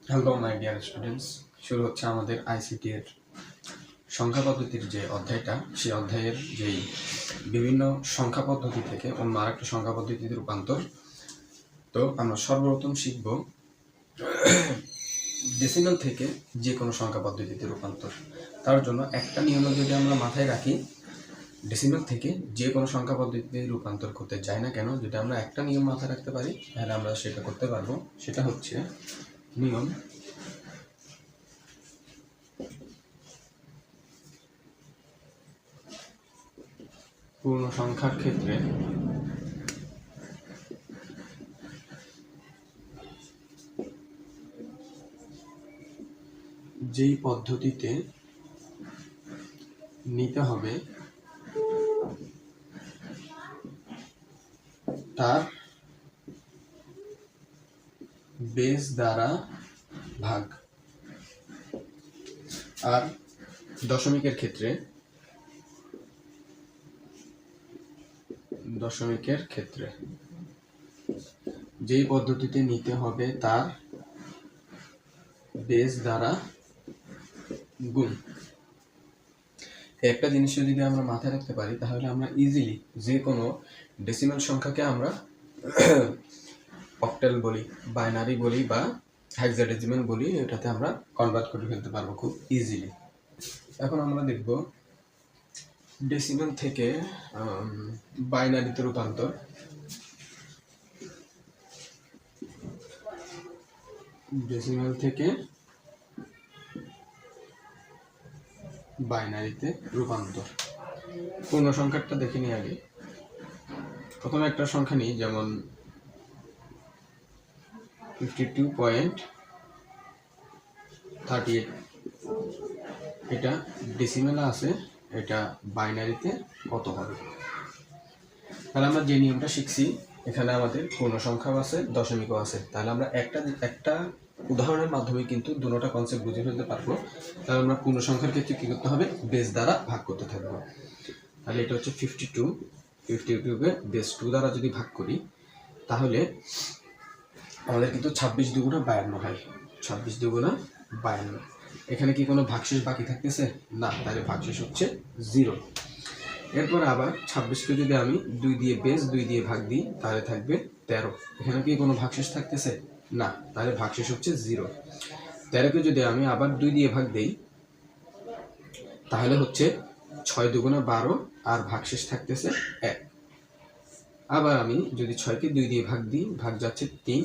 Hello my dear students, শুরু হচ্ছে আমাদের আইসিটি এর সংখ্যা পদ্ধতির যে অধ্যায়টা, সেই অধ্যায়ের যেই বিভিন্ন সংখ্যা পদ্ধতি থেকে অন্য আরেকটা সংখ্যা পদ্ধতিতে রূপান্তর। তো আমরা সর্বপ্রথম শিখব ডেসিমাল থেকে যে কোনো সংখ্যা পদ্ধতিতে রূপান্তর। তার জন্য একটা নিয়ম যদি আমরা মাথায় রাখি, ডেসিমাল থেকে যে কোনো সংখ্যা পদ্ধতিতে রূপান্তর করতে যাই না কেন, যদি আমরা একটা নিয়ম মাথায় রাখতে পারি তাহলে আমরা সেটা করতে পারবো। সেটা হচ্ছে নিয়ম পূর্ণ সংখ্যার ক্ষেত্রে যেই পদ্ধতিতে নিতে হবে তার বেস দ্বারা ভাগ। আর দশমিকের ক্ষেত্রে যেই পদ্ধতিতে নিতে হবে তার বেস দ্বারা গুণ। একটা জিনিস যদি আমরা মাথায় রাখতে পারি তাহলে আমরা ইজিলি যে কোনো ডেসিমাল সংখ্যাকে আমরা অক্টাল বলি, বাইনারি বলি বা হেক্সাডেসিমাল বলি, এটাতে আমরা কনভার্ট করে ফেলতে পারবো খুব ইজিলি। এখন আমরা দেখব ডেসিমাল থেকে বাইনারিতে রূপান্তর। ডেসিমাল থেকে বাইনারিতে রূপান্তর। পূর্ণ সংখ্যাটা দেখে নিই আগে। প্রথমে একটা সংখ্যা নিই, যেমন 52.38। এটা ডেসিমালে আছে, এটা বাইনারিতে কত হবে? তাহলে আমরা যে নিয়মটা শিখছি, এখানে আমাদের পূর্ণ সংখ্যাও আছে, দশমিকও আছে। তাহলে আমরা একটা উদাহরণের মাধ্যমে কিন্তু দুটোটা কনসেপ্ট বুঝে ফেলতে পারবো। তাহলে আমরা পূর্ণ সংখ্যার ক্ষেত্রে কি করতে হবে? বেস দ্বারা ভাগ করতে থাকবো। তাহলে এটা হচ্ছে 52কে বেস 2 দ্বারা যদি ভাগ করি তাহলে আমাদের কিন্তু 26 দুগুণা 52 হয়। 26 দুগুণা 52। এখানে কি কোনো ভাগশেষ বাকি থাকতেছে? না, তাহলে ভাগশেষ হচ্ছে 0। এরপর আবার 26কে যদি আমি 2 দিয়ে বেস 2 দিয়ে ভাগ দিই তাহলে থাকবে 13। এখানে কি কোনো ভাগশেষ থাকতেছে? না, তাহলে ভাগশেষ হচ্ছে 0। 13কে যদি আমি আবার 2 দিয়ে ভাগ দেই তাহলে হচ্ছে 6 দুগুণা 12 আর ভাগশেষ থাকতেছে 1। আবার আমি যদি 6কে 2 দিয়ে ভাগ দিই, ভাগ যাচ্ছে 3,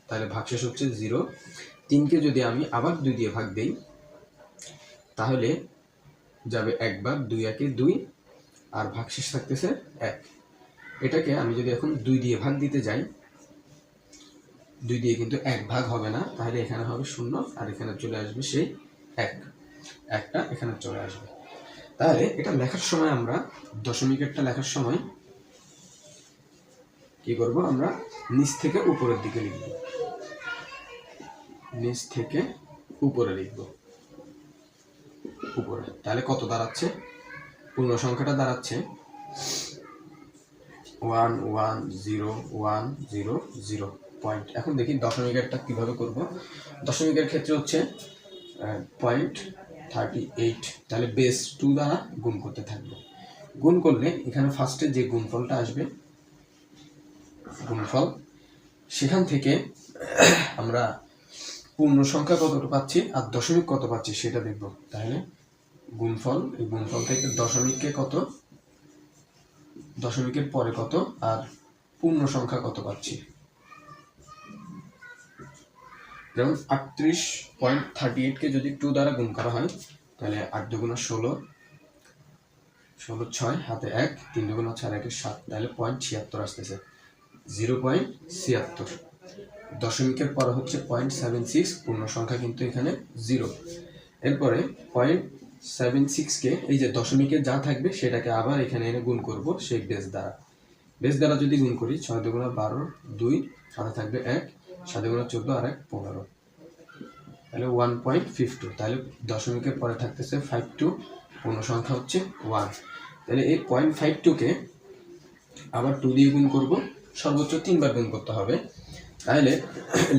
তাহলে ভাগশেষ হচ্ছে 0। 3কে যদি আমি আবার 2 দিয়ে ভাগ দেই তাহলে যাবে একবার, 2 একে 2 আর ভাগশেষ থাকতেছে 1। এটাকে আমি যদি এখন 2 দিয়ে ভাগ দিতে যাই, 2 দিয়ে কিন্তু 1 ভাগ হবে না, তাহলে এখানে হবে 0 আর এখানে চলে আসবে সেই 1। একটা এখানে চলে আসবে। তাহলে এটা লেখার সময় আমরা দশমিকেরটা লেখার সময় কি করব? আমরা নিচ থেকে উপরের দিকে লিখব। নিচ থেকে উপরে লিখব, উপরে। তাহলে কত দাঁড়াচ্ছে? পূর্ণ সংখ্যাটা দাঁড়াচ্ছে 11010 পয়েন্ট। এখন দেখি দশমিকেরটা কিভাবে করব। দশমিকের ক্ষেত্রে হচ্ছে 0.38। তাহলে বেস 2 দ্বারা গুণ করতে থাকবো। গুণ করলে এখানে ফার্স্টে যে গুণফলটা আসবে, গুণফল, সেখান থেকে আমরা পূর্ণ সংখ্যা কতটা পাচ্ছি আর দশমিক কত পাচ্ছি সেটা দেখব। তাহলে গুণফল, এই গুণফল থেকে দশমিককে কত, দশমিকের পরে কত আর পূর্ণ সংখ্যা কত পাচ্ছি। যেমন 38.38কে যদি 2 দ্বারা গুণ করা হয় তাহলে 8 দুগুণা 16, 16 6 হাতে 1, 3 দুগুণা 4 1 7, তাহলে 0.76 আসতেছে। 0.76। দশমিকের পরে হচ্ছে 0.76, পূর্ণ সংখ্যা কিন্তু এখানে 0। এরপরে 0.76কে এই যে দশমিকে যা থাকবে সেটাকে আবার এখানে এনে গুণ করব সেই বেস দ্বারা। বেস দ্বারা যদি গুণ করি 6 দুগুণা 12, 2 হাতে থাকবে 1, 7 দুগুণা 14 আর 1 15, তাহলে 1.52। তাহলে দশমিকের পরে থাকতেছে 52, পূর্ণ সংখ্যা হচ্ছে 1। তাহলে এই 0.52কে আবার 2 দিয়ে গুণ করব, সর্বোচ্চ 3 বার গুণ করতে হবে। তাহলে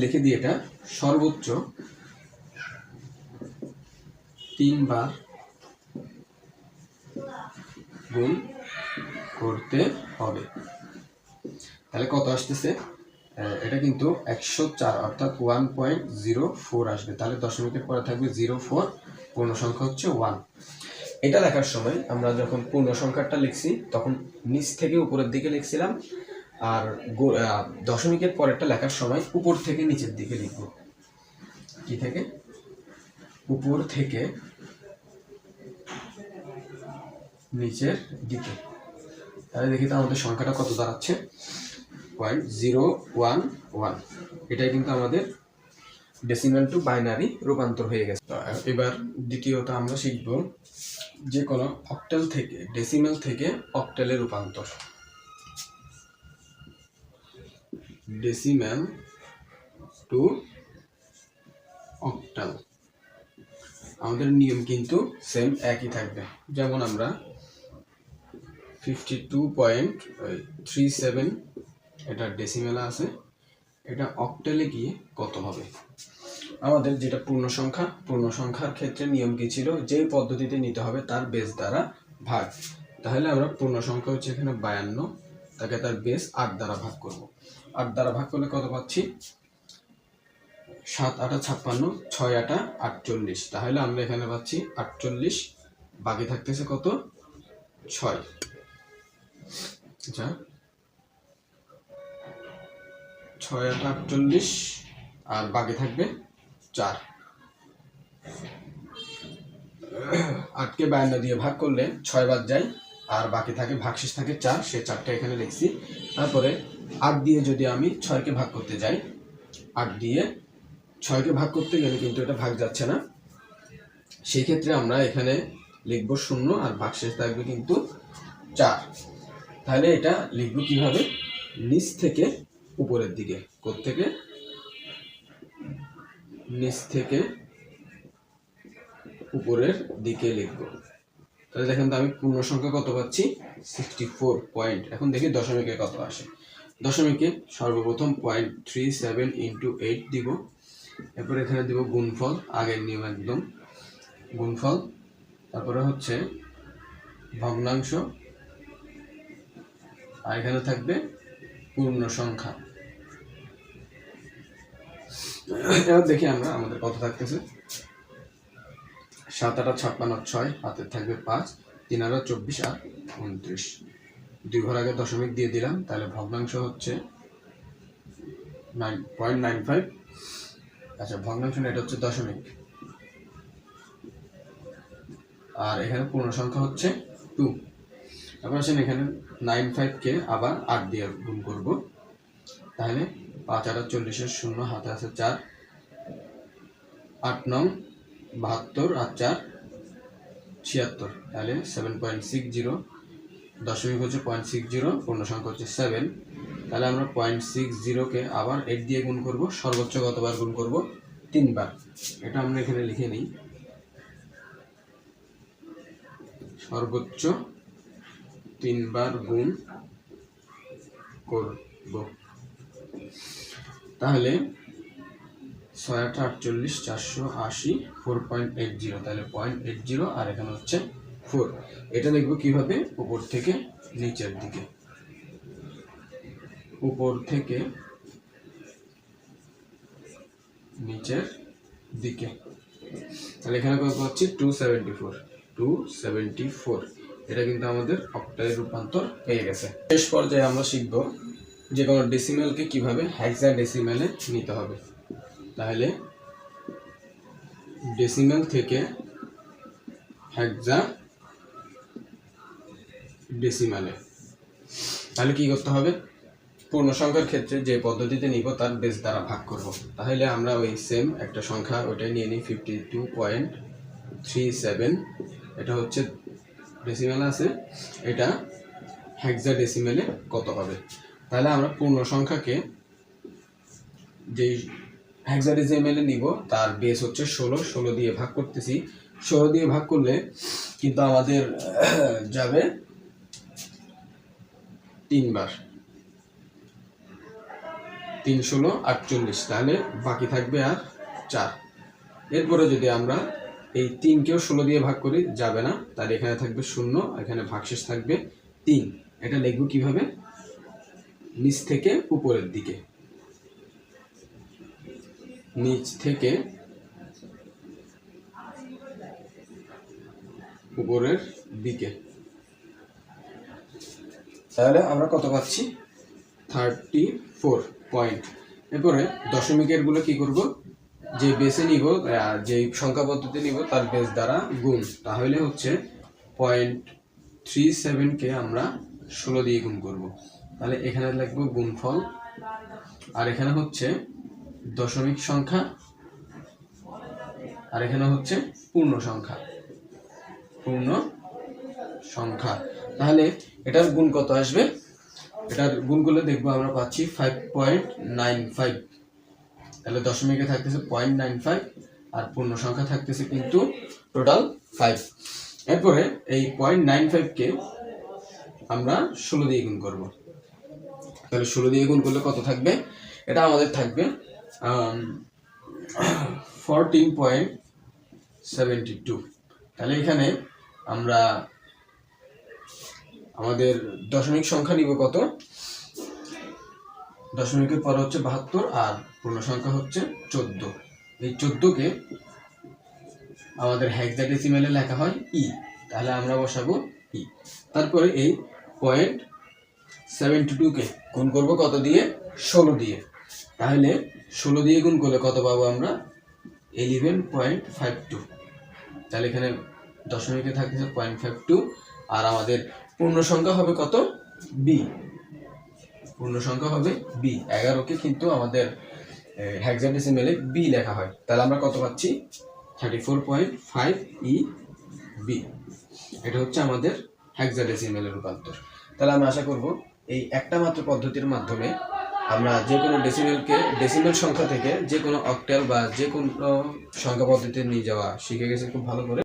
লিখে দিই এটা সর্বোচ্চ 3 বার গুণ করতে হবে। তাহলে কত আসতেছে? এটা কিন্তু 104 অর্থাৎ 1.04 আসবে। তাহলে দশমিকের পরে থাকবে 04, পূর্ণ সংখ্যা হচ্ছে 1। এটা লেখার সময় আমরা যখন পূর্ণ সংখ্যাটা লিখছি তখন নিচ থেকে উপরের দিকে লিখছিলাম, আর দশমিকের পরেরটা লেখার সময় উপর থেকে নিচের দিকে লিখব। কি থেকে? উপর থেকে নিচের দিকে। তাহলে দেখি তো আমাদের সংখ্যাটা কত দাঁড়াচ্ছে, 0.011। এটাই কিন্তু আমাদের ডেসিমাল টু বাইনারি রূপান্তর হয়ে গেছে। এবার দ্বিতীয়ত আমরা শিখব যে কোনো অক্টাল থেকে ডেসিমাল থেকে অক্টালে রূপান্তর। ডেসিমাল টু অক্টাল আমাদের নিয়ম কিন্তু সেম একই থাকবে। যেমন আমরা 52.37 এটা ডেসিমেলে আছে, এটা অক্টালে গিয়ে কত হবে? আমাদের যেটা পূর্ণ সংখ্যার ক্ষেত্রে নিয়ম কি ছিল, যে পদ্ধতিতে নিতে হবে তার বেস দ্বারা ভাগ। তাহলে আমরা পূর্ণ সংখ্যা হচ্ছে এখানে 52, তাকে তার বেস 8 দ্বারা ভাগ করব। 8 দ্বারা ভাগ করলে কত পাচ্ছি? 7 8 56, 6 8 48। তাহলে আমরা এখানে পাচ্ছি 48, বাকি থাকতেছে কত? 6। আচ্ছা, 6 8 48 আর বাকি থাকবে 4। 8কে 52 দিয়ে ভাগ করলে 6 বাদ যায়, আর বাকি থাকে ভাগশেষ থাকে 4, সে 4টা এখানে লিখছি। তারপরে 8 দিয়ে যদি আমি 6কে ভাগ করতে যাই, 8 দিয়ে 6কে ভাগ করতে গেলে কিন্তু এটা ভাগ যাচ্ছে না, সেই ক্ষেত্রে আমরা এখানে লিখব 0 আর ভাগশেষ থাকবে কিন্তু 4। তাহলে এটা লিখব কিভাবে? নিচ থেকে উপরের দিকে। কোত্থেকে? নিচ থেকে উপরের দিকে লিখব। তাহলে দেখেন তো আমি পূর্ণ সংখ্যা কত পাচ্ছি? 64 পয়েন্ট। এখন দেখি দশমিকে কত আসে। দশমিকে সর্বপ্রথম 0.37 × 8 দিব, এরপর এখানে দিব গুণফল, আগের নিয়ম একদম গুণফল, তারপরে হচ্ছে ভগ্নাংশ, আর এখানে থাকবে পূর্ণ সংখ্যা। এবার দেখি আমরা আমাদের কত থাকতেছে। 7 8 56, 6 হাতে থাকবে 5, 3 8 24 আর 29। 2 ঘর আগে দশমিক দিয়ে দিলাম, তাহলে ভগ্নাংশ হচ্ছে 9.95। আচ্ছা, ভগ্নাংশ এটা হচ্ছে দশমিক, আর এখানে পূর্ণ সংখ্যা হচ্ছে 2। তারপর আসেন এখানে 95কে আবার 8 দিয়ে গুণ করব। তাহলে 5 8 40 0, হাতে আছে 4, 8 9 72 আর 4 76। তাহলে 7.60, দশমিক হচ্ছে 0.60, পূর্ণ সংখ্যা হচ্ছে 7। তাহলে আমরা 0.60কে আবার 8 দিয়ে গুণ করব। সর্বোচ্চ কতবার গুণ করব? 3 বার। এটা আমরা এখানে লিখে নিই, সর্বোচ্চ 3 বার গুণ করব। তাহলে 6 8 48 480, 4.80। তাহলে 0.80 আর এখানে হচ্ছে 4। এটা লিখব কিভাবে? উপর থেকে নিচের দিকে। উপর থেকে নিচের দিকে। তাহলে এখানে কত পাচ্ছি? 274। এটা কিন্তু আমাদের অক্টালে রূপান্তর হয়ে গেছে। শেষ পর্যায়ে আমরা শিখব যে কোনো ডেসিমেলকে কিভাবে হেক্সাডেসিমেলে নিতে হবে। তাহলে ডেসিমেল থেকে হেক্সাডেসিমেলে তাহলে কি করতে হবে? পূর্ণ সংখ্যার ক্ষেত্রে যে পদ্ধতিতে নিব তার বেস দ্বারা ভাগ করব। তাহলে আমরা ওই সেম একটা সংখ্যা ওইটাই নিয়ে নিই, 52.37। এটা হচ্ছে ডেসিমেলে আছে, এটা হেক্সাডেসিমেলে কত হবে? তাহলে আমরা পূর্ণ সংখ্যাকে যেই হেক্সাডেসিমেলে নিব তার বেস হচ্ছে 16 দিয়ে ভাগ করতেছি। 16 দিয়ে ভাগ করলে কিন্তু আমাদের যাবে 3 বার। 3 ষোলো 48, তাহলে বাকি থাকবে আর 4। এরপরে যদি আমরা এই 3কেও 16 দিয়ে ভাগ করি যাবে না, তাহলে এখানে থাকবে 0, এখানে ভাগশেষ থাকবে 3। এটা লিখব কিভাবে? নিচ থেকে উপরের দিকে, নিচ থেকে উপরের দিকে। তাহলে আমরা কত পাচ্ছি? 34 পয়েন্ট। এরপরে দশমিকের গুলো কি করব? যে বেসে নিব, যে সংখ্যা পদ্ধতি নিব তার বেস দ্বারা গুণ, তাহলে হচ্ছে 0.37 কে আমরা 16 দিয়ে গুণ করব। তাহলে এখানে লিখব গুণফল, আর এখানে হচ্ছে দশমিক সংখ্যা, আর এখানে হচ্ছে পূর্ণ সংখ্যা, পূর্ণ সংখ্যা। তাহলে এটার গুণ কত আসবে? এটার গুণ করলে দেখবো আমরা পাচ্ছি 5.95। তাহলে দশমিকে থাকতেছে 0.95 আর পূর্ণ সংখ্যা থাকতেছে কিন্তু টোটাল 5। এরপরে এই 0.95 কে আমরা 16 দিয়ে গুণ করব। তাহলে 16 দিয়ে গুণ করলে কত থাকবে? এটা আমাদের থাকবে 14.72। তাহলে এখানে আমরা আমাদের দশমিক সংখ্যা নিব কত? দশমিকের পর হচ্ছে 72 আর পূর্ণ সংখ্যা হচ্ছে 14। এই 14কে আমাদের হেক্সাডেসিমেলে লেখা হয় ই, তাহলে আমরা বসাবো ই। তারপরে এই 0.72 কে গুণ করব কত দিয়ে? 16 দিয়ে। তাহলে 16 দিয়ে গুণ করলে কত পাবো আমরা? 11.52। তাহলে এখানে দশমিকে থাকতেছে 0.52 আর আমাদের পূর্ণ সংখ্যা হবে কত? বি। পূর্ণ সংখ্যা হবে বি। 11কে কিন্তু আমাদের হেক্সাডেসিমেলে বি লেখা হয়। তাহলে আমরা কত পাচ্ছি? 34.5 ই বি। এটা হচ্ছে আমাদের হেক্সাডেসিমেলের রূপান্তর। তাহলে আমরা আশা করব এই একটা মাত্র পদ্ধতির মাধ্যমে আমরা যে কোনো ডেসিমেল সংখ্যা থেকে যে কোনো অক্টাল বা যে কোনো সংখ্যা পদ্ধতিতে নিয়ে যাওয়া শিখে গেছি খুব ভালো করে।